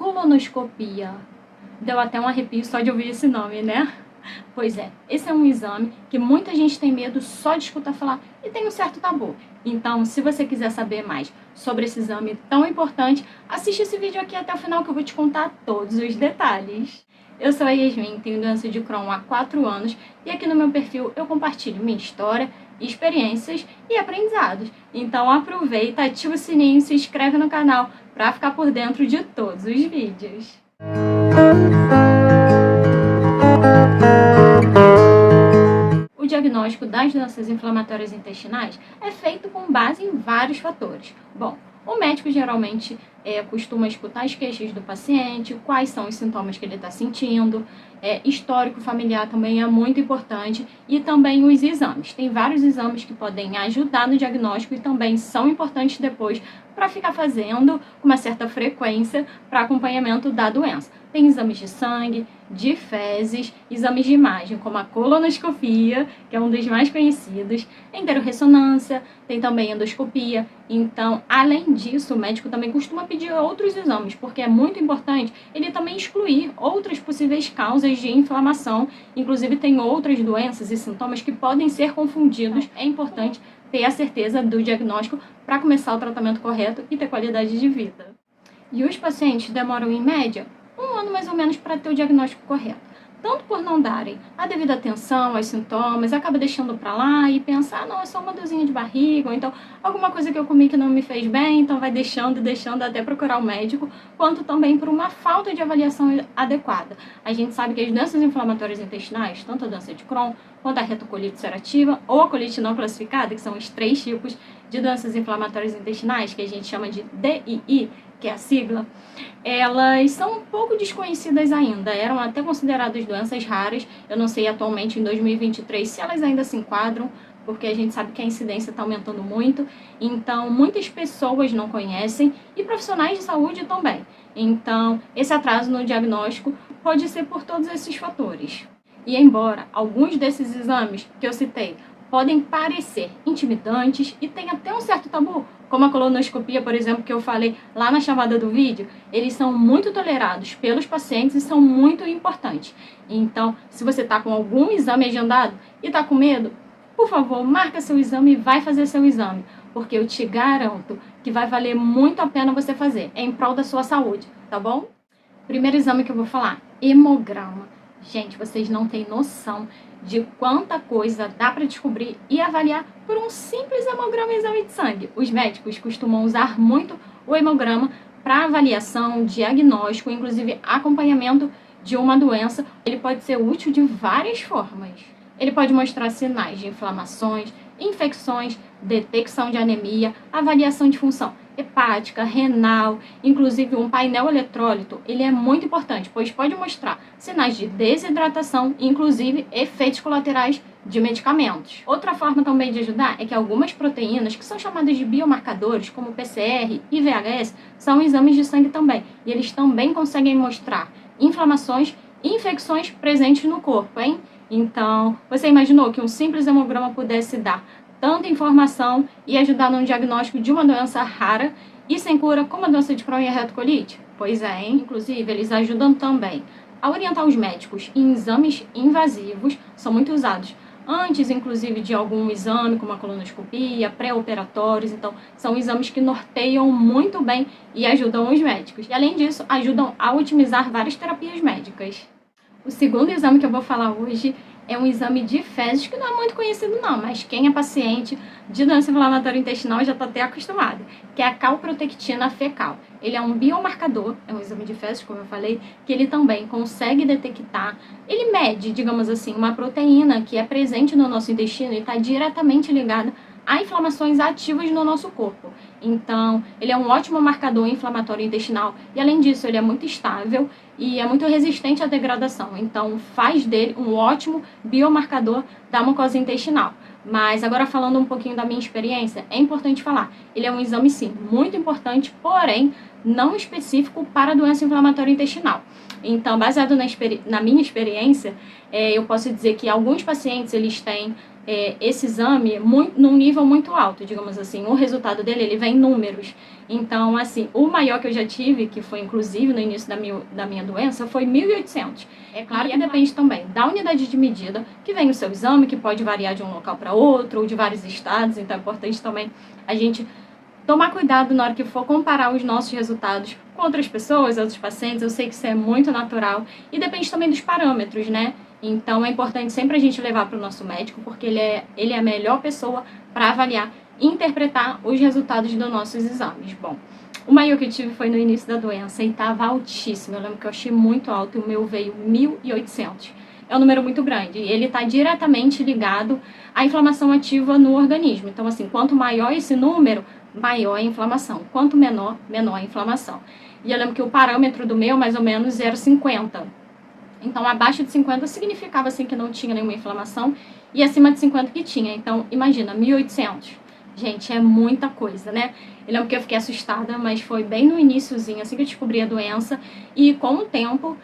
colonoscopia. Deu até um arrepio só de ouvir esse nome, né? Pois é, esse é um exame que muita gente tem medo só de escutar falar e tem um certo tabu. Então, se você quiser saber mais sobre esse exame tão importante, assiste esse vídeo aqui até o final que eu vou te contar todos os detalhes. Eu sou a Yasmin, tenho doença de Crohn há 4 anos e aqui no meu perfil eu compartilho minha história, experiências e aprendizados. Então aproveita, ativa o sininho e se inscreve no canal para ficar por dentro de todos os vídeos. O diagnóstico das doenças inflamatórias intestinais é feito com base em vários fatores. Bom, o médico geralmente costuma escutar as queixas do paciente, quais são os sintomas que ele está sentindo, histórico familiar também é muito importante e também os exames. Tem vários exames que podem ajudar no diagnóstico e também são importantes depois para ficar fazendo com uma certa frequência para acompanhamento da doença. Tem exames de sangue, de fezes, exames de imagem, como a colonoscopia, que é um dos mais conhecidos, enterorressonância, tem também endoscopia. Então, além disso, o médico também costuma pedir outros exames, porque é muito importante ele também excluir outras possíveis causas de inflamação. Inclusive, tem outras doenças e sintomas que podem ser confundidos. É importante ter a certeza do diagnóstico para começar o tratamento correto e ter qualidade de vida. E os pacientes demoram, em média, 1 ano mais ou menos para ter o diagnóstico correto. Tanto por não darem a devida atenção aos sintomas, acaba deixando para lá e pensa, não, é só uma dorzinha de barriga, ou então alguma coisa que eu comi que não me fez bem, então vai deixando até procurar o médico, quanto também por uma falta de avaliação adequada. A gente sabe que as doenças inflamatórias intestinais, tanto a doença de Crohn, quanto a retocolite ulcerativa ou a colite não classificada, que são os 3 tipos de doenças inflamatórias intestinais, que a gente chama de DII, que é a sigla, elas são um pouco desconhecidas ainda, eram até consideradas doenças raras. Eu não sei atualmente, em 2023, se elas ainda se enquadram, porque a gente sabe que a incidência está aumentando muito, então muitas pessoas não conhecem e profissionais de saúde também. Então, esse atraso no diagnóstico pode ser por todos esses fatores. E embora alguns desses exames que eu citei podem parecer intimidantes e tem até um certo tabu, como a colonoscopia, por exemplo, que eu falei lá na chamada do vídeo, eles são muito tolerados pelos pacientes e são muito importantes. Então, se você está com algum exame agendado e está com medo, por favor, marca seu exame e vai fazer seu exame, porque eu te garanto que vai valer muito a pena você fazer, em prol da sua saúde, tá bom? Primeiro exame que eu vou falar, hemograma. Gente, vocês não têm noção de quanta coisa dá para descobrir e avaliar por um simples hemograma e exame de sangue. Os médicos costumam usar muito o hemograma para avaliação, diagnóstico, inclusive acompanhamento de uma doença. Ele pode ser útil de várias formas. Ele pode mostrar sinais de inflamações, infecções, detecção de anemia, avaliação de função hepática, renal, inclusive um painel eletrólito. Ele é muito importante, pois pode mostrar sinais de desidratação, inclusive efeitos colaterais de medicamentos. Outra forma também de ajudar é que algumas proteínas, que são chamadas de biomarcadores, como PCR e VHS, são exames de sangue também, e eles também conseguem mostrar inflamações e infecções presentes no corpo, hein? Então, você imaginou que um simples hemograma pudesse dar tanta informação e ajudar no diagnóstico de uma doença rara e sem cura, como a doença de Crohn e a retocolite? Pois é, hein? Inclusive, eles ajudam também a orientar os médicos em exames invasivos, são muito usados antes, inclusive, de algum exame, como a colonoscopia, pré-operatórios. Então, são exames que norteiam muito bem e ajudam os médicos. E, além disso, ajudam a otimizar várias terapias médicas. O segundo exame que eu vou falar hoje é um exame de fezes que não é muito conhecido não, mas quem é paciente de doença inflamatória intestinal já está até acostumado, que é a calprotectina fecal. Ele é um biomarcador, é um exame de fezes, como eu falei, que ele também consegue detectar, ele mede, digamos assim, uma proteína que é presente no nosso intestino e está diretamente ligada a inflamações ativas no nosso corpo. Então, ele é um ótimo marcador inflamatório intestinal e, além disso, ele é muito estável e é muito resistente à degradação. Então, faz dele um ótimo biomarcador da mucosa intestinal. Mas agora, falando um pouquinho da minha experiência, é importante falar, ele é um exame, sim, muito importante, porém, não específico para doença inflamatória intestinal. Então, baseado na minha experiência, eu posso dizer que alguns pacientes eles têm esse exame num nível muito alto, digamos assim. O resultado dele, ele vem em números. Então, assim, o maior que eu já tive, que foi inclusive no início da minha doença, foi 1.800. É claro que depende também da unidade de medida que vem o seu exame, que pode variar de um local para outro, ou de vários estados. Então, é importante também a gente tomar cuidado na hora que for comparar os nossos resultados com outras pessoas, outros pacientes. Eu sei que isso é muito natural e depende também dos parâmetros, né? Então, é importante sempre a gente levar para o nosso médico, porque ele é a melhor pessoa para avaliar e interpretar os resultados dos nossos exames. Bom, o maior que eu tive foi no início da doença e estava altíssimo. Eu lembro que eu achei muito alto e o meu veio 1.800. É um número muito grande e ele está diretamente ligado à inflamação ativa no organismo. Então, assim, quanto maior esse número, maior a inflamação. Quanto menor, menor a inflamação. E eu lembro que o parâmetro do meu, mais ou menos, era 50. Então, abaixo de 50 significava, assim, que não tinha nenhuma inflamação e acima de 50 que tinha. Então, imagina, 1.800. Gente, é muita coisa, né? Eu lembro que eu fiquei assustada, mas foi bem no iniciozinho, assim que eu descobri a doença. E com o tempo,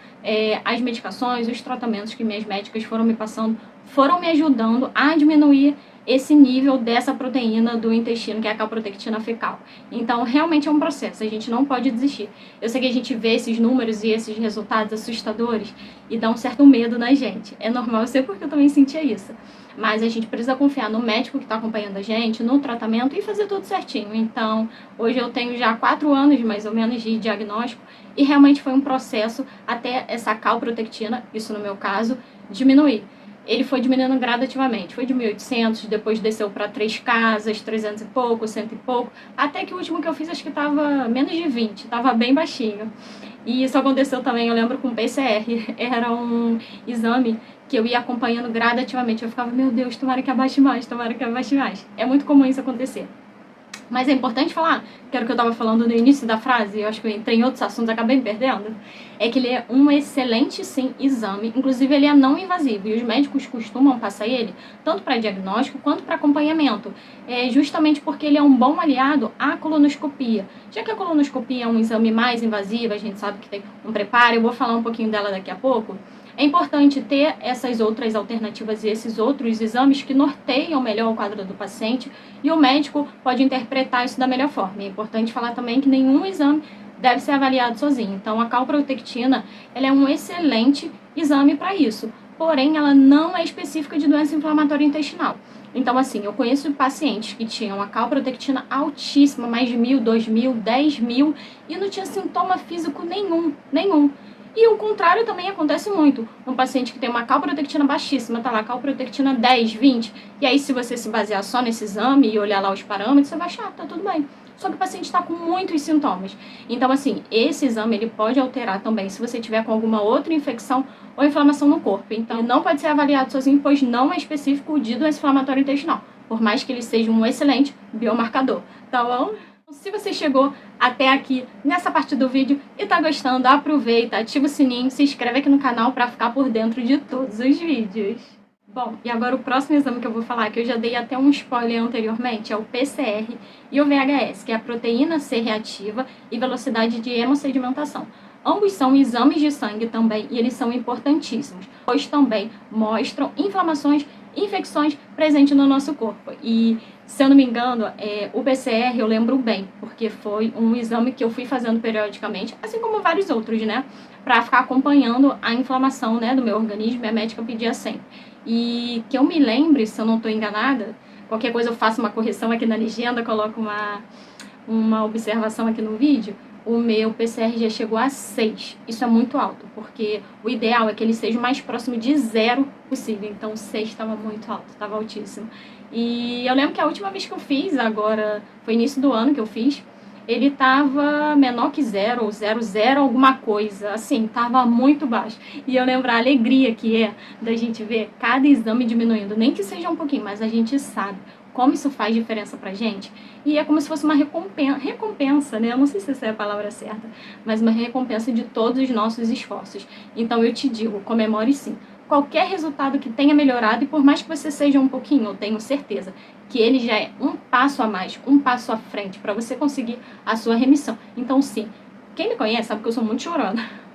as medicações, os tratamentos que minhas médicas foram me passando, foram me ajudando a diminuir esse nível dessa proteína do intestino, que é a calprotectina fecal. Então, realmente é um processo, a gente não pode desistir. Eu sei que a gente vê esses números e esses resultados assustadores e dá um certo medo na gente. É normal, eu sei porque eu também sentia isso. Mas a gente precisa confiar no médico que está acompanhando a gente, no tratamento e fazer tudo certinho. Então, hoje eu tenho já 4 anos, mais ou menos, de diagnóstico e realmente foi um processo até essa calprotectina, isso no meu caso, diminuir. Ele foi diminuindo gradativamente, foi de 1.800, depois desceu para 3 casas, 300 e pouco, 100 e pouco, até que o último que eu fiz acho que estava menos de 20, estava bem baixinho. E isso aconteceu também, eu lembro, com o PCR, era um exame que eu ia acompanhando gradativamente, eu ficava, meu Deus, tomara que abaixe mais, tomara que abaixe mais. É muito comum isso acontecer. Mas é importante falar, que era o que eu estava falando no início da frase, eu acho que eu entrei em outros assuntos, acabei me perdendo, é que ele é um excelente, sim, exame, inclusive ele é não invasivo, e os médicos costumam passar ele tanto para diagnóstico quanto para acompanhamento, justamente porque ele é um bom aliado à colonoscopia. Já que a colonoscopia é um exame mais invasivo, a gente sabe que tem um preparo, eu vou falar um pouquinho dela daqui a pouco. É importante ter essas outras alternativas e esses outros exames que norteiam melhor o quadro do paciente e o médico pode interpretar isso da melhor forma. É importante falar também que nenhum exame deve ser avaliado sozinho. Então, a calprotectina ela é um excelente exame para isso, porém, ela não é específica de doença inflamatória intestinal. Então, assim, eu conheço pacientes que tinham a calprotectina altíssima, mais de 1.000, 2.000, 10.000, e não tinha sintoma físico nenhum. E o contrário também acontece muito. Um paciente que tem uma calprotectina baixíssima, tá lá, calprotectina 10, 20, e aí se você se basear só nesse exame e olhar lá os parâmetros, você vai achar, tá tudo bem. Só que o paciente está com muitos sintomas. Então, assim, esse exame ele pode alterar também se você tiver com alguma outra infecção ou inflamação no corpo. Então, ele não pode ser avaliado sozinho, pois não é específico de doença inflamatória intestinal, por mais que ele seja um excelente biomarcador, tá bom? Se você chegou até aqui nessa parte do vídeo e tá gostando, aproveita, ativa o sininho, se inscreve aqui no canal para ficar por dentro de todos os vídeos. Bom, e agora o próximo exame que eu vou falar, que eu já dei até um spoiler anteriormente, é o PCR e o VHS, que é a proteína C reativa e velocidade de hemossedimentação. Ambos são exames de sangue também e eles são importantíssimos, pois também mostram inflamações, infecções presentes no nosso corpo. E, se eu não me engano, o PCR eu lembro bem, porque foi um exame que eu fui fazendo periodicamente, assim como vários outros, né? Para ficar acompanhando a inflamação, né, do meu organismo, e a médica pedia sempre. E que eu me lembre, se eu não estou enganada, qualquer coisa eu faço uma correção aqui na legenda, coloco uma observação aqui no vídeo, o meu PCR já chegou a 6. Isso é muito alto, porque o ideal é que ele seja o mais próximo de 0 possível. Então, 6 estava muito alto, estava altíssimo. E eu lembro que a última vez que eu fiz, agora foi início do ano que eu fiz, ele estava menor que 0, ou 0,0 alguma coisa, assim, estava muito baixo. E eu lembro a alegria que é da gente ver cada exame diminuindo, nem que seja um pouquinho, mas a gente sabe como isso faz diferença pra gente. E é como se fosse uma recompensa, né? Eu não sei se essa é a palavra certa, mas uma recompensa de todos os nossos esforços. Então eu te digo, comemore sim. Qualquer resultado que tenha melhorado, e por mais que você seja um pouquinho, eu tenho certeza que ele já é um passo a mais, um passo à frente para você conseguir a sua remissão. Então sim, Quem me conhece sabe que eu sou muito chorona.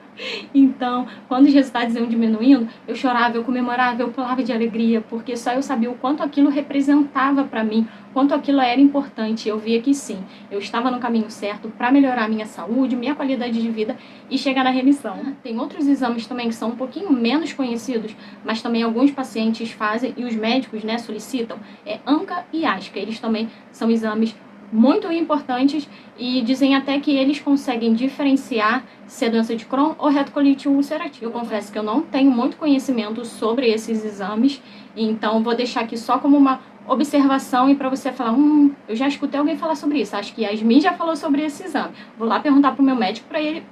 Então, quando os resultados iam diminuindo, eu chorava, eu comemorava, eu pulava de alegria, porque só eu sabia o quanto aquilo representava para mim, quanto aquilo era importante. Eu via que sim, eu estava no caminho certo para melhorar minha saúde, minha qualidade de vida e chegar na remissão. Tem outros exames também que são um pouquinho menos conhecidos, mas também alguns pacientes fazem e os médicos, né, solicitam, ANCA e ASCA. Eles também são exames muito importantes e dizem até que eles conseguem diferenciar se é doença de Crohn ou retocolite ulcerativa. Eu confesso que eu não tenho muito conhecimento sobre esses exames, então vou deixar aqui só como uma observação e para você falar, eu já escutei alguém falar sobre isso, acho que Yasmin já falou sobre esse exame. Vou lá perguntar para o meu médico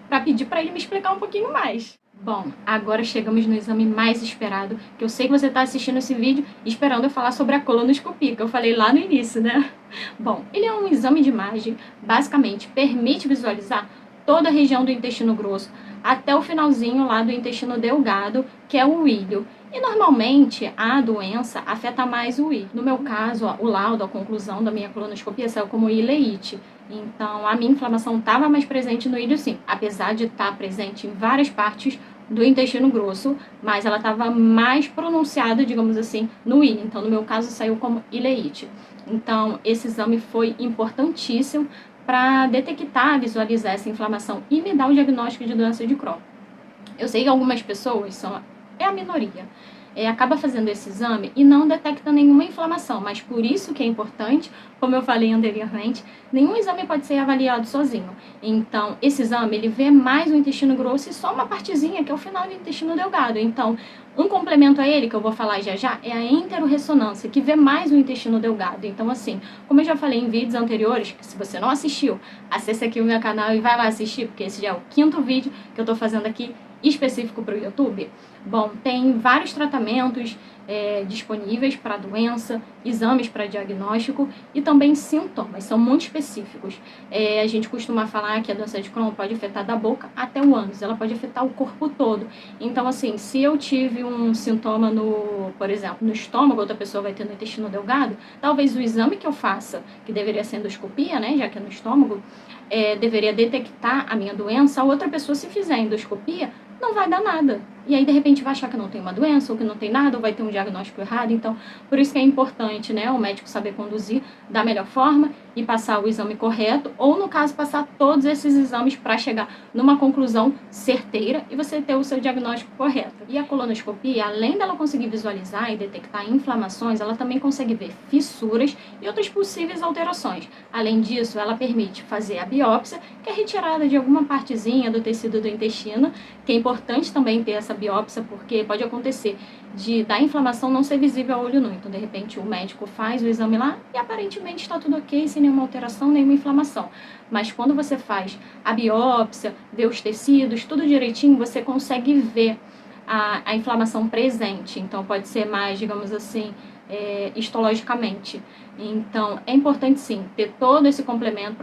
para pedir para ele me explicar um pouquinho mais. Bom, agora chegamos no exame mais esperado, que eu sei que você está assistindo esse vídeo esperando eu falar sobre a colonoscopia, que eu falei lá no início, né? Bom, ele é um exame de imagem, basicamente permite visualizar toda a região do intestino grosso, até o finalzinho lá do intestino delgado, que é o ilho. E normalmente a doença afeta mais o ilho. No meu caso, o laudo, a conclusão da minha colonoscopia saiu como ileite. Então, a minha inflamação estava mais presente no ilho, sim, apesar de estar presente em várias partes do intestino grosso, mas ela estava mais pronunciada, digamos assim, no ilho. Então, no meu caso, saiu como ileite. Então, esse exame foi importantíssimo para detectar, visualizar essa inflamação e me dar o diagnóstico de doença de Crohn. Eu sei que algumas pessoas é a minoria, acaba fazendo esse exame e não detecta nenhuma inflamação, mas por isso que é importante, como eu falei anteriormente, nenhum exame pode ser avaliado sozinho. Então, esse exame, ele vê mais o intestino grosso e só uma partezinha, que é o final do intestino delgado. Então, um complemento a ele, que eu vou falar já, é a enterorressonância, que vê mais o intestino delgado. Então, assim, como eu já falei em vídeos anteriores, que se você não assistiu, acesse aqui o meu canal e vai lá assistir, porque esse já é o 5º vídeo que eu tô fazendo aqui específico para o YouTube. Bom, tem vários tratamentos disponíveis para a doença, exames para diagnóstico e também sintomas, são muito específicos. A gente costuma falar que a doença de Crohn pode afetar da boca até o ânus, ela pode afetar o corpo todo. Então, assim, se eu tive um sintoma por exemplo, no estômago, outra pessoa vai ter no intestino delgado, talvez o exame que eu faça, que deveria ser endoscopia, né, já que é no estômago, deveria detectar a minha doença, a outra pessoa, se fizer endoscopia, não vai dar nada. E aí, de repente, vai achar que não tem uma doença, ou que não tem nada, ou vai ter um diagnóstico errado. Então, por isso que é importante, né, o médico saber conduzir da melhor forma e passar o exame correto, ou, no caso, passar todos esses exames para chegar numa conclusão certeira e você ter o seu diagnóstico correto. E a colonoscopia, além dela conseguir visualizar e detectar inflamações, ela também consegue ver fissuras e outras possíveis alterações. Além disso, ela permite fazer a biópsia, que é retirada de alguma partezinha do tecido do intestino, que é importante também ter essa biópsia, porque pode acontecer da inflamação não ser visível a olho nu. Então, de repente, o médico faz o exame lá e aparentemente está tudo ok, sem nenhuma alteração, nenhuma inflamação. Mas quando você faz a biópsia, vê os tecidos, tudo direitinho, você consegue ver a inflamação presente. Então, pode ser mais, digamos assim, histologicamente. Então, é importante sim ter todo esse complemento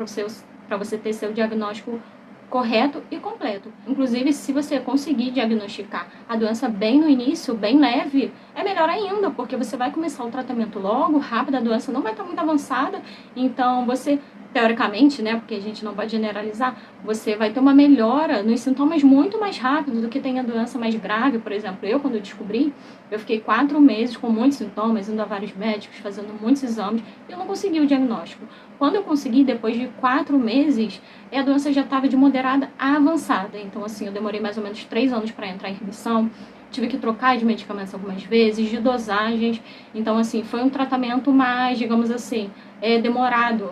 para você ter seu diagnóstico correto e completo. Inclusive, se você conseguir diagnosticar a doença bem no início, bem leve, é melhor ainda, porque você vai começar o tratamento logo, rápido, a doença não vai estar muito avançada, então você, teoricamente, né, porque a gente não pode generalizar, você vai ter uma melhora nos sintomas muito mais rápido do que tem a doença mais grave. Por exemplo, eu, quando eu descobri, eu fiquei 4 meses com muitos sintomas, indo a vários médicos, fazendo muitos exames, e eu não consegui o diagnóstico. Quando eu consegui, depois de 4 meses, a doença já estava de moderada a avançada. Então, assim, eu demorei mais ou menos 3 anos para entrar em remissão, tive que trocar de medicamentos algumas vezes, de dosagens. Então, assim, foi um tratamento mais, digamos assim, demorado.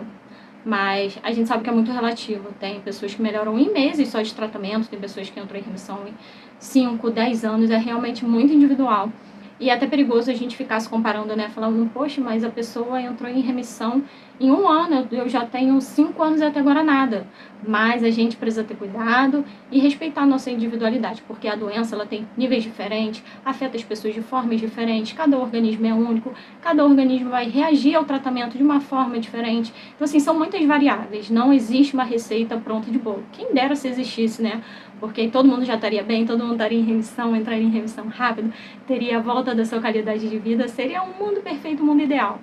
Mas a gente sabe que é muito relativo. Tem pessoas que melhoram em meses só de tratamento, tem pessoas que entram em remissão em 5, 10 anos, é realmente muito individual. E é até perigoso a gente ficar se comparando, né? Falando, poxa, mas a pessoa entrou em remissão em 1 ano, eu já tenho 5 anos e até agora nada. Mas a gente precisa ter cuidado e respeitar a nossa individualidade, porque a doença ela tem níveis diferentes, afeta as pessoas de formas diferentes, cada organismo é único, cada organismo vai reagir ao tratamento de uma forma diferente. Então, assim, são muitas variáveis, não existe uma receita pronta de bolo. Quem dera se existisse, né? Porque todo mundo já estaria bem, todo mundo estaria em remissão, entraria em remissão rápido, teria a volta da sua qualidade de vida, seria um mundo perfeito, um mundo ideal.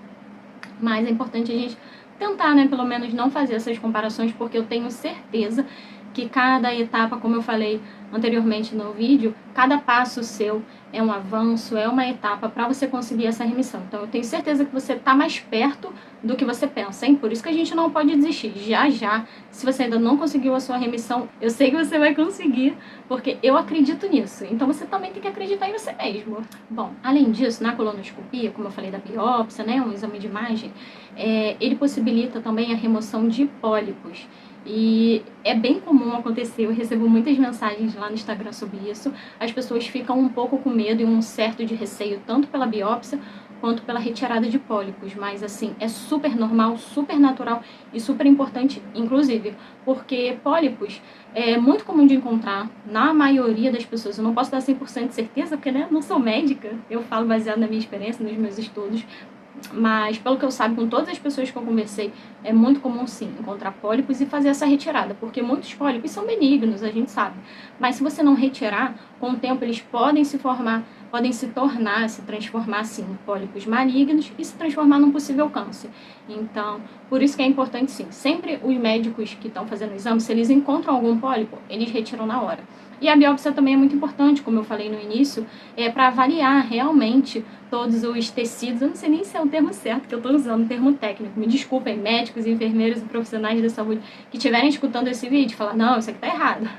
Mas é importante a gente tentar, né, pelo menos não fazer essas comparações, porque eu tenho certeza que cada etapa, como eu falei anteriormente no vídeo, cada passo seu é um avanço, é uma etapa para você conseguir essa remissão. Então eu tenho certeza que você está mais perto do que você pensa, hein? Por isso que a gente não pode desistir. Já, se você ainda não conseguiu a sua remissão, eu sei que você vai conseguir, porque eu acredito nisso. Então você também tem que acreditar em você mesmo. Bom, além disso, na colonoscopia, como eu falei da biópsia, né, um exame de imagem, ele possibilita também a remoção de pólipos. E é bem comum acontecer, eu recebo muitas mensagens lá no Instagram sobre isso. As pessoas ficam um pouco com medo e um certo de receio, tanto pela biópsia quanto pela retirada de pólipos. Mas assim, é super normal, super natural e super importante, inclusive, porque pólipos é muito comum de encontrar na maioria das pessoas. Eu não posso dar 100% de certeza, porque né, não sou médica, eu falo baseado na minha experiência, nos meus estudos. Mas, pelo que eu saiba, com todas as pessoas que eu conversei, é muito comum, sim, encontrar pólipos e fazer essa retirada, porque muitos pólipos são benignos, a gente sabe. Mas se você não retirar, com o tempo eles podem se formar, podem se tornar, se transformar, assim, em pólipos malignos e se transformar num possível câncer. Então, por isso que é importante, sim, sempre os médicos que estão fazendo o exame, se eles encontram algum pólipo, eles retiram na hora. E a biópsia também é muito importante, como eu falei no início, para avaliar realmente todos os tecidos. Eu não sei nem se é o termo certo que eu estou usando, o termo técnico. Me desculpem, médicos, enfermeiros e profissionais da saúde que estiverem escutando esse vídeo, falar, não, isso aqui está errado.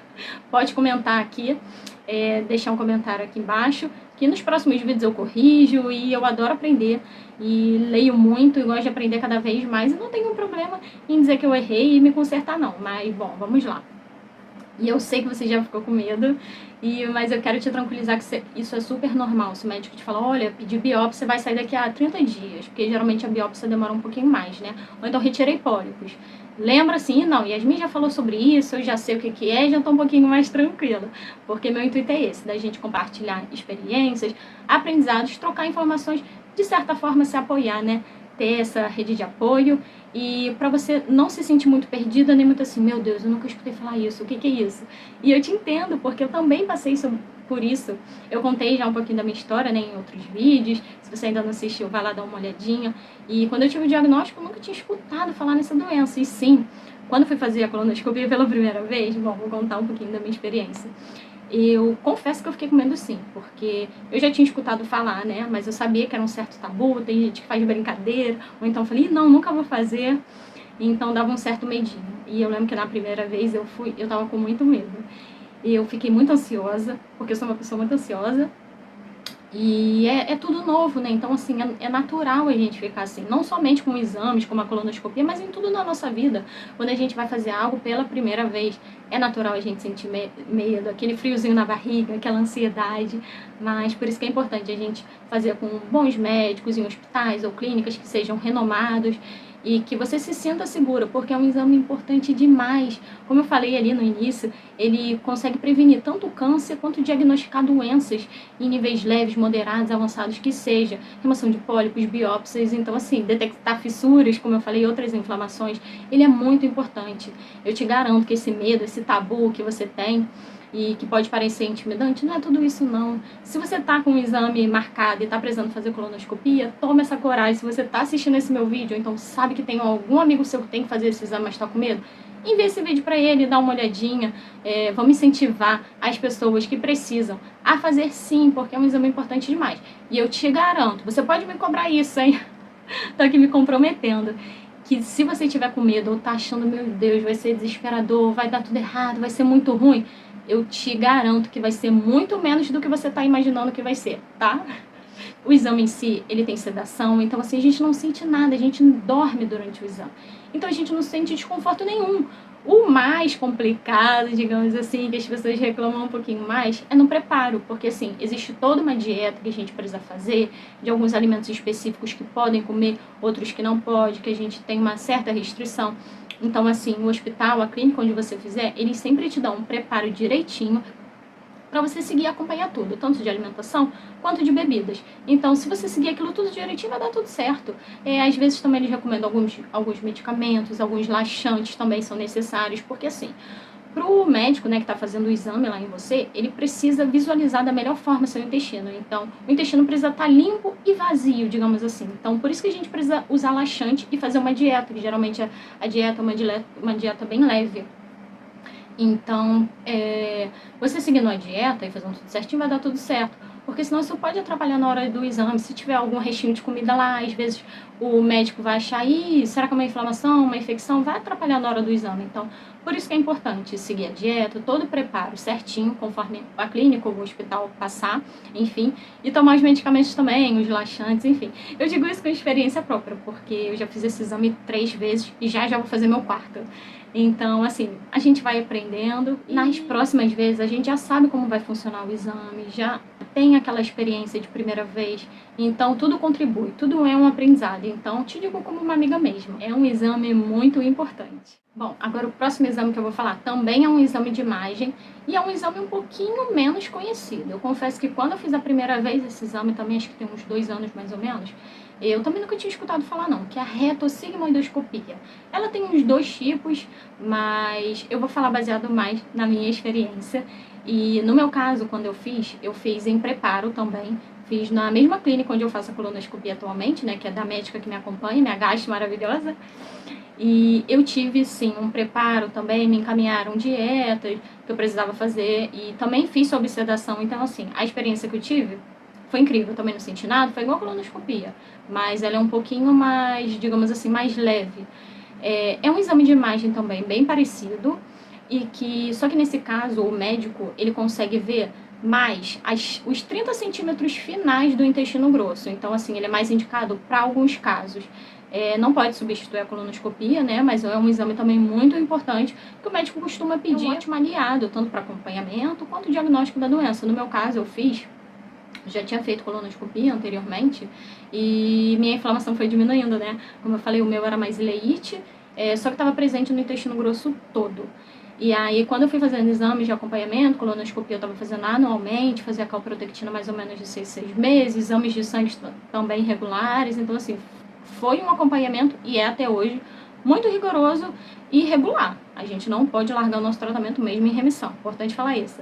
Pode comentar aqui, deixar um comentário aqui embaixo, que nos próximos vídeos eu corrijo, e eu adoro aprender, e leio muito, e gosto de aprender cada vez mais, e não tenho problema em dizer que eu errei e me consertar não, mas bom, vamos lá. E eu sei que você já ficou com medo, mas eu quero te tranquilizar que isso é super normal. Se o médico te falar, olha, pedir biópsia, vai sair daqui a 30 dias, porque geralmente a biópsia demora um pouquinho mais, né? Ou então retirei pólipos. Lembra assim, não, Yasmin já falou sobre isso, eu já sei o que é, já estou um pouquinho mais tranquila. Porque meu intuito é esse, da gente compartilhar experiências, aprendizados, trocar informações, de certa forma se apoiar, né? Ter essa rede de apoio e para você não se sentir muito perdida, nem muito assim, meu Deus, eu nunca escutei falar isso, o que é isso? E eu te entendo, porque eu também passei por isso. Eu contei já um pouquinho da minha história, né, em outros vídeos. Se você ainda não assistiu, vai lá dar uma olhadinha. E quando eu tive o diagnóstico, eu nunca tinha escutado falar nessa doença. E sim, quando fui fazer a colonoscopia pela primeira vez, bom, vou contar um pouquinho da minha experiência. Eu confesso que eu fiquei com medo sim, porque eu já tinha escutado falar, né, mas eu sabia que era um certo tabu, tem gente que faz brincadeira, ou então eu falei, não, nunca vou fazer, então dava um certo medinho. E eu lembro que na primeira vez eu tava com muito medo, e eu fiquei muito ansiosa, porque eu sou uma pessoa muito ansiosa, e é tudo novo, né? Então, assim, é natural a gente ficar assim, não somente com exames, como a colonoscopia, mas em tudo na nossa vida. Quando a gente vai fazer algo pela primeira vez, é natural a gente sentir medo, aquele friozinho na barriga, aquela ansiedade. Mas por isso que é importante a gente fazer com bons médicos em hospitais ou clínicas que sejam renomados e que você se sinta segura, porque é um exame importante demais. Como eu falei ali no início, ele consegue prevenir tanto o câncer quanto diagnosticar doenças em níveis leves, moderados, avançados que seja, remoção de pólipos, biópsias. Então, assim, detectar fissuras, como eu falei, outras inflamações, ele é muito importante. Eu te garanto que esse medo, esse tabu que você tem, e que pode parecer intimidante, não é tudo isso não. Se você está com um exame marcado e está precisando fazer colonoscopia, toma essa coragem. Se você está assistindo esse meu vídeo, então sabe que tem algum amigo seu que tem que fazer esse exame, mas está com medo, envie esse vídeo para ele, dá uma olhadinha, vamos incentivar as pessoas que precisam a fazer sim, porque é um exame importante demais. E eu te garanto, você pode me cobrar isso, hein? Tô aqui me comprometendo, que se você estiver com medo ou tá achando, meu Deus, vai ser desesperador, vai dar tudo errado, vai ser muito ruim, eu te garanto que vai ser muito menos do que você tá imaginando que vai ser, tá? O exame em si, ele tem sedação, então assim, a gente não sente nada, a gente dorme durante o exame. Então a gente não sente desconforto nenhum. O mais complicado, digamos assim, que as pessoas reclamam um pouquinho mais, é no preparo, porque assim, existe toda uma dieta que a gente precisa fazer, de alguns alimentos específicos que podem comer, outros que não pode, que a gente tem uma certa restrição. Então assim, o hospital, a clínica onde você fizer, eles sempre te dão um preparo direitinho para você seguir e acompanhar tudo, tanto de alimentação quanto de bebidas. Então, se você seguir aquilo tudo direitinho, vai dar tudo certo. Às vezes também eles recomendam alguns medicamentos, alguns laxantes também são necessários, porque assim, para o médico, né, que está fazendo o exame lá em você, ele precisa visualizar da melhor forma seu intestino. Então, o intestino precisa estar limpo e vazio, digamos assim. Então, por isso que a gente precisa usar laxante e fazer uma dieta, que geralmente a dieta é uma dieta bem leve. Então, você seguindo a dieta e fazendo tudo certinho, vai dar tudo certo. Porque senão isso pode atrapalhar na hora do exame. Se tiver algum restinho de comida lá, às vezes o médico vai achar, será que é uma inflamação, uma infecção? Vai atrapalhar na hora do exame. Então, por isso que é importante seguir a dieta, todo o preparo certinho, conforme a clínica ou o hospital passar, enfim. E tomar os medicamentos também, os laxantes, enfim. Eu digo isso com experiência própria, porque eu já fiz esse exame 3 vezes e já vou fazer meu quarto. Então, assim, a gente vai aprendendo. Nas próximas vezes, a gente já sabe como vai funcionar o exame, já tem aquela experiência de primeira vez. Então, tudo contribui, tudo é um aprendizado. Então, te digo como uma amiga mesmo. É um exame muito importante. Bom, agora o próximo exame que eu vou falar também é um exame de imagem e é um exame um pouquinho menos conhecido. Eu confesso que quando eu fiz a primeira vez esse exame, também acho que tem uns 2 anos mais ou menos, eu também nunca tinha escutado falar não, que é a retossigmoidoscopia. Ela tem uns 2 tipos, mas eu vou falar baseado mais na minha experiência. E no meu caso, quando eu fiz em preparo também. Fiz na mesma clínica onde eu faço a colonoscopia atualmente, né, que é da médica que me acompanha, minha gastro maravilhosa. E eu tive, sim, um preparo também, me encaminharam dietas que eu precisava fazer e também fiz sob sedação. Então, assim, a experiência que eu tive foi incrível, eu também não senti nada, foi igual a colonoscopia, mas ela é um pouquinho mais, digamos assim, mais leve. É um exame de imagem também bem parecido, só que nesse caso o médico ele consegue ver mais os 30 centímetros finais do intestino grosso. Então, assim, ele é mais indicado para alguns casos. Não pode substituir a colonoscopia, né? Mas é um exame também muito importante que o médico costuma pedir. É um ótimo aliado, tanto para acompanhamento quanto diagnóstico da doença. No meu caso, já tinha feito colonoscopia anteriormente e minha inflamação foi diminuindo, né? Como eu falei, o meu era mais ileite, só que estava presente no intestino grosso todo. E aí, quando eu fui fazendo exames de acompanhamento, colonoscopia eu estava fazendo anualmente, fazia calprotectina mais ou menos de 6 meses, exames de sangue também regulares. Então, assim, foi um acompanhamento, e é até hoje, muito rigoroso e regular. A gente não pode largar o nosso tratamento mesmo em remissão. Importante falar isso.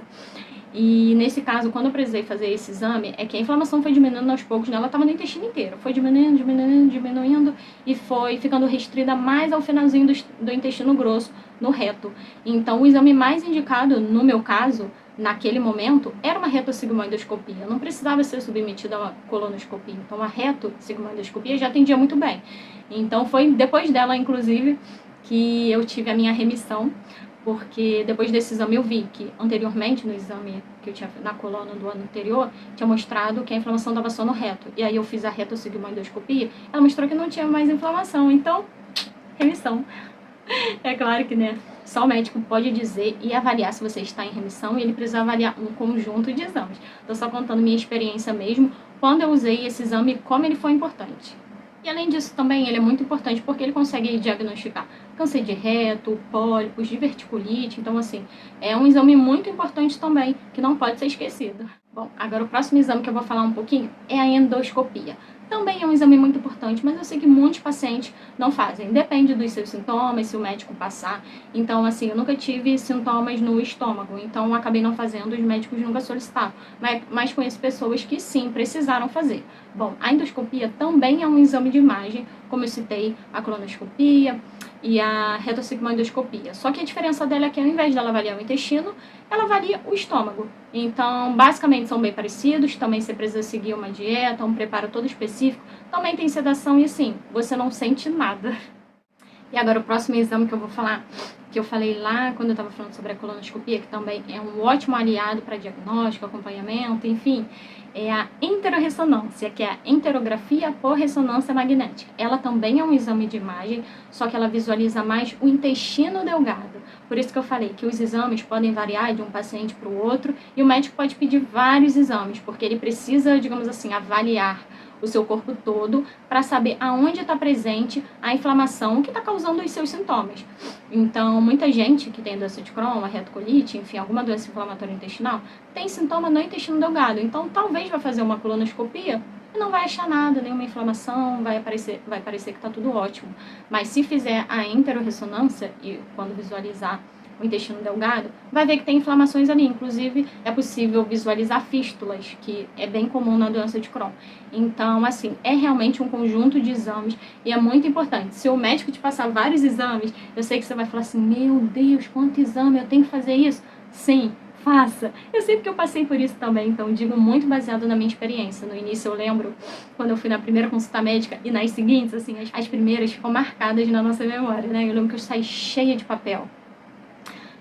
E nesse caso, quando eu precisei fazer esse exame, é que a inflamação foi diminuindo aos poucos, né? Ela estava no intestino inteiro. Foi diminuindo e foi ficando restrita mais ao finalzinho do intestino grosso, no reto. Então, o exame mais indicado, no meu caso, naquele momento, era uma retossigmoidoscopia. Não precisava ser submetida a uma colonoscopia. Então, a retossigmoidoscopia já atendia muito bem. Então, foi depois dela, inclusive, que eu tive a minha remissão, porque depois desse exame eu vi que anteriormente, no exame que eu tinha na coluna do ano anterior, tinha mostrado que a inflamação estava só no reto. E aí eu fiz a retossigmoidoscopia, ela mostrou que não tinha mais inflamação. Então, remissão. É claro que, né, só o médico pode dizer e avaliar se você está em remissão, e ele precisa avaliar um conjunto de exames. Estou só contando minha experiência mesmo, quando eu usei esse exame, como ele foi importante. E além disso também, ele é muito importante porque ele consegue diagnosticar câncer de reto, pólipos, diverticulite. Então, assim, é um exame muito importante também, que não pode ser esquecido. Bom, agora o próximo exame que eu vou falar um pouquinho é a endoscopia. Também é um exame muito importante, mas eu sei que muitos pacientes não fazem. Depende dos seus sintomas, se o médico passar. Então, assim, eu nunca tive sintomas no estômago, então eu acabei não fazendo, os médicos nunca solicitaram. Mas conheço pessoas que sim, precisaram fazer. Bom, a endoscopia também é um exame de imagem, como eu citei, a colonoscopia e a retossigmoidoscopia. Só que a diferença dela é que ao invés dela avaliar o intestino, ela avalia o estômago. Então, basicamente são bem parecidos, também você precisa seguir uma dieta, um preparo todo específico, também tem sedação e assim, você não sente nada. E agora o próximo exame que eu vou falar, que eu falei lá quando eu estava falando sobre a colonoscopia, que também é um ótimo aliado para diagnóstico, acompanhamento, enfim, é a enterorressonância, que é a enterografia por ressonância magnética. Ela também é um exame de imagem, só que ela visualiza mais o intestino delgado. Por isso que eu falei que os exames podem variar de um paciente para o outro, e o médico pode pedir vários exames, porque ele precisa, digamos assim, avaliar o seu corpo todo para saber aonde está presente a inflamação que está causando os seus sintomas. Então, muita gente que tem doença de Crohn, a retocolite, enfim, alguma doença inflamatória intestinal, tem sintoma no intestino delgado. Então, talvez vai fazer uma colonoscopia e não vai achar nada, nenhuma inflamação, vai parecer que está tudo ótimo. Mas se fizer a enterorressonância, e quando visualizar o intestino delgado, vai ver que tem inflamações ali. Inclusive, é possível visualizar fístulas, que é bem comum na doença de Crohn. Então, assim, é realmente um conjunto de exames e é muito importante. Se o médico te passar vários exames, eu sei que você vai falar assim, meu Deus, quanto exame, eu tenho que fazer isso? Sim, faça. Eu sei porque eu passei por isso também, então digo muito baseado na minha experiência. No início eu lembro, quando eu fui na primeira consulta médica e nas seguintes, assim, as primeiras ficam marcadas na nossa memória, né? Eu lembro que eu saí cheia de papel.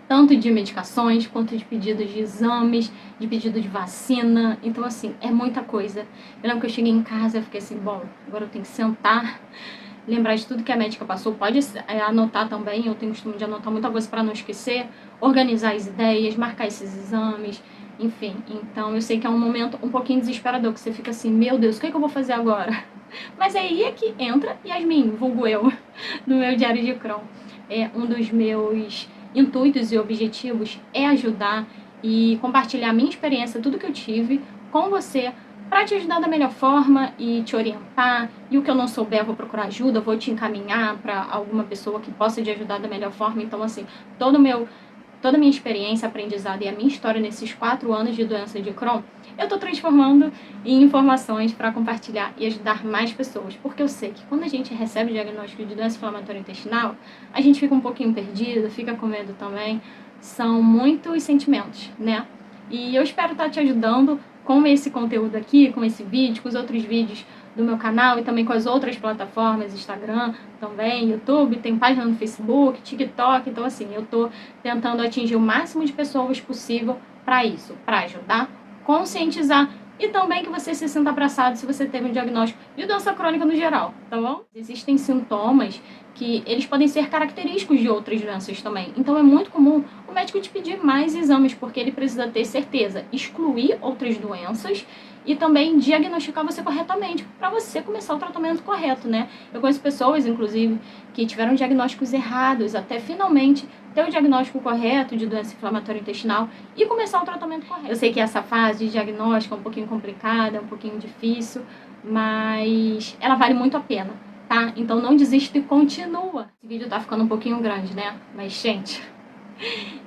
Tanto de medicações, quanto de pedidos de exames, de pedido de vacina. Então, assim, é muita coisa. Eu lembro que eu cheguei em casa e fiquei assim, bom, agora eu tenho que sentar, lembrar de tudo que a médica passou. Pode anotar também, eu tenho o costume de anotar muita coisa para não esquecer, organizar as ideias, marcar esses exames, enfim. Então, eu sei que é um momento um pouquinho desesperador, que você fica assim, meu Deus, o que eu vou fazer agora? Mas aí é que entra Yasmin, vulgo eu, no meu diário de Crohn. É um dos meus intuitos e objetivos é ajudar e compartilhar a minha experiência, tudo que eu tive com você, para te ajudar da melhor forma e te orientar. E o que eu não souber, eu vou procurar ajuda, vou te encaminhar para alguma pessoa que possa te ajudar da melhor forma. Então, assim, toda a minha experiência, aprendizado e a minha história nesses 4 anos de doença de Crohn, eu estou transformando em informações para compartilhar e ajudar mais pessoas. Porque eu sei que quando a gente recebe o diagnóstico de doença inflamatória intestinal, a gente fica um pouquinho perdido, fica com medo também. São muitos sentimentos, né? E eu espero estar te ajudando com esse conteúdo aqui, com esse vídeo, com os outros vídeos do meu canal e também com as outras plataformas, Instagram também, YouTube, tem página no Facebook, TikTok. Então, assim, eu tô tentando atingir o máximo de pessoas possível para isso, para ajudar, conscientizar e também que você se sinta abraçado se você teve um diagnóstico de doença crônica no geral, tá bom? Existem sintomas que eles podem ser característicos de outras doenças também. Então é muito comum o médico te pedir mais exames, porque ele precisa ter certeza, excluir outras doenças e também diagnosticar você corretamente, para você começar o tratamento correto, né? Eu conheço pessoas, inclusive, que tiveram diagnósticos errados até finalmente ter o diagnóstico correto de doença inflamatória intestinal e começar o tratamento correto. Eu sei que essa fase de diagnóstico é um pouquinho complicada, é um pouquinho difícil, mas ela vale muito a pena, tá? Então não desista e continua. Esse vídeo tá ficando um pouquinho grande, né? Mas, gente,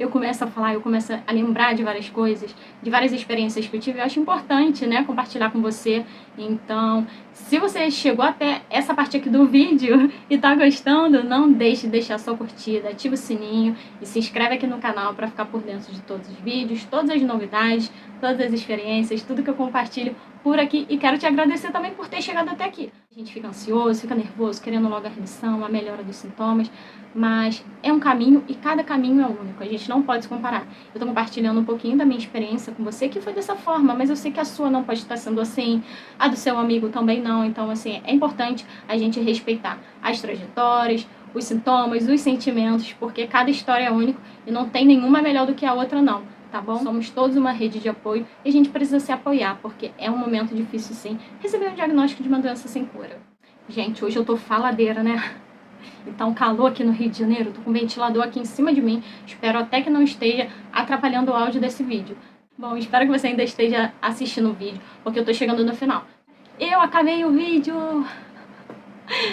eu começo a falar, eu começo a lembrar de várias coisas, de várias experiências que eu tive. Eu acho importante, né, compartilhar com você. Então, se você chegou até essa parte aqui do vídeo e tá gostando, não deixe de deixar sua curtida, ativa o sininho e se inscreve aqui no canal para ficar por dentro de todos os vídeos, todas as novidades, todas as experiências, tudo que eu compartilho por aqui. E quero te agradecer também por ter chegado até aqui. A gente fica ansioso, fica nervoso, querendo logo a remissão, a melhora dos sintomas, mas é um caminho e cada caminho é único, a gente não pode se comparar. Eu tô compartilhando um pouquinho da minha experiência com você, que foi dessa forma, mas eu sei que a sua não pode estar sendo assim, a do seu amigo também não. Então, assim, é importante a gente respeitar as trajetórias, os sintomas, os sentimentos, porque cada história é única e não tem nenhuma melhor do que a outra não, tá bom? Somos todos uma rede de apoio e a gente precisa se apoiar, porque é um momento difícil sim, receber um diagnóstico de uma doença sem cura. Gente, hoje eu tô faladeira, né? Então, um calor aqui no Rio de Janeiro, tô com um ventilador aqui em cima de mim, espero até que não esteja atrapalhando o áudio desse vídeo. Bom, espero que você ainda esteja assistindo o vídeo, porque eu tô chegando no final. Eu acabei o vídeo!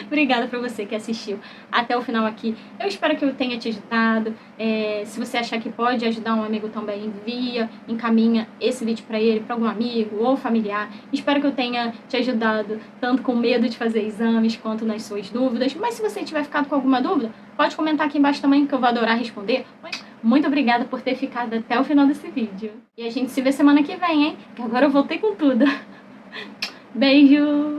Obrigada pra você que assistiu até o final aqui. Eu espero que eu tenha te ajudado. Se você achar que pode ajudar um amigo também, encaminha esse vídeo pra ele, pra algum amigo ou familiar. Espero que eu tenha te ajudado tanto com medo de fazer exames quanto nas suas dúvidas. Mas se você tiver ficado com alguma dúvida, pode comentar aqui embaixo também, que eu vou adorar responder. Muito obrigada por ter ficado até o final desse vídeo. E a gente se vê semana que vem, hein? Que agora eu voltei com tudo. Beijo!